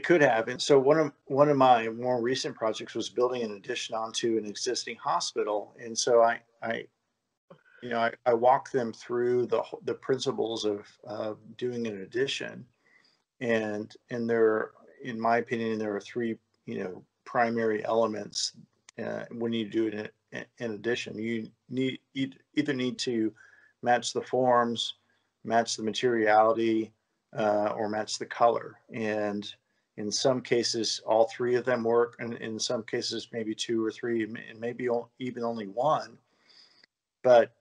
could have. And so one of my more recent projects was building an addition onto an existing hospital. And so I walk them through the principles of doing an addition. And there, in my opinion, there are three, primary elements when you do it in addition. You either need to match the forms, match the materiality, or match the color. And in some cases, all three of them work, and in some cases, maybe two or three, and maybe even only one. But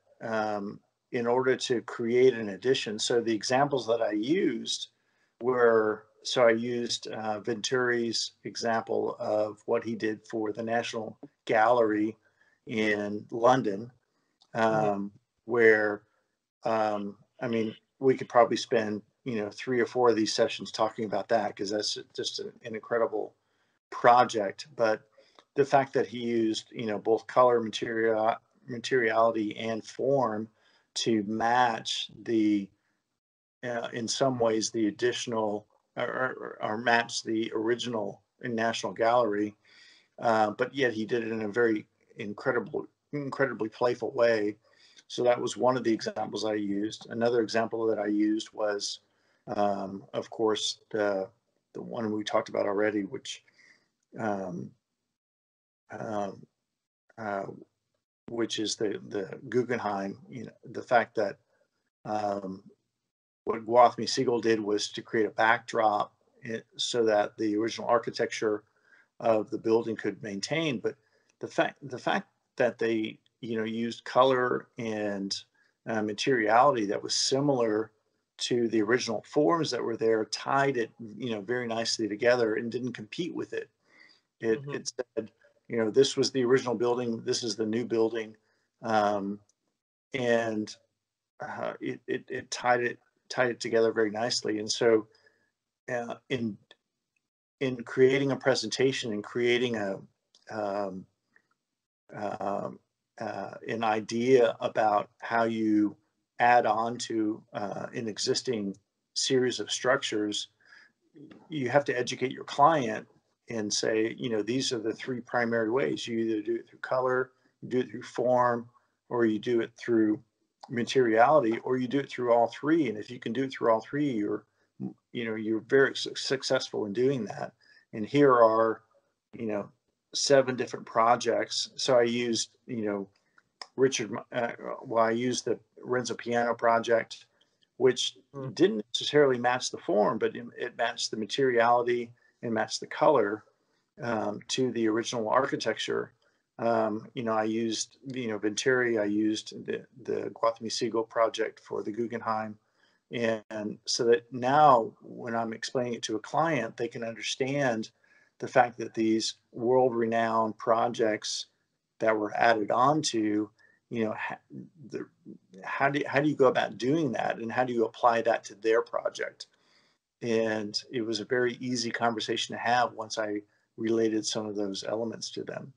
in order to create an addition, so the examples that I used I used Venturi's example of what he did for the National Gallery in London, Mhm. where I mean, we could probably spend 3 or 4 of these sessions talking about that, because that's just an incredible project. But the fact that he used both color, materiality, and form to match the in some ways the additional, or match the original in National Gallery, but yet he did it in a very incredibly playful way. So that was one of the examples I used. Another example that I used was, of course, the one we talked about already, um, um, uh, which is the Guggenheim. The fact that um, what Gwathmey Siegel did was to create a backdrop, so that the original architecture of the building could maintain. But the fact that they used color and materiality that was similar to the original forms that were there, tied it very nicely together and didn't compete with it. it Mhm. it said, this was the original building, this is the new building. um, and it tied it together very nicely. And so in creating a presentation and creating um, um, an idea about how you add on to an existing series of structures, you have to educate your client and say, these are the three primary ways. You either do it through color, you do it through form, or you do it through materiality, or you do it through all three. And if you can do it through all three, you're very successful in doing that. And here are, you know, 7 different projects. So I used, Richard, well, I used the Renzo Piano project, which Mhm. didn't necessarily match the form, but it matched the materiality and matched the color to the original architecture. I used, Venturi. I used the Gwathmey Siegel project for the Guggenheim. And so that now when I'm explaining it to a client, they can understand the fact that these world renowned projects that were added on to, you know, the, how do you go about doing that, and how do you apply that to their project? And it was a very easy conversation to have once I related some of those elements to them.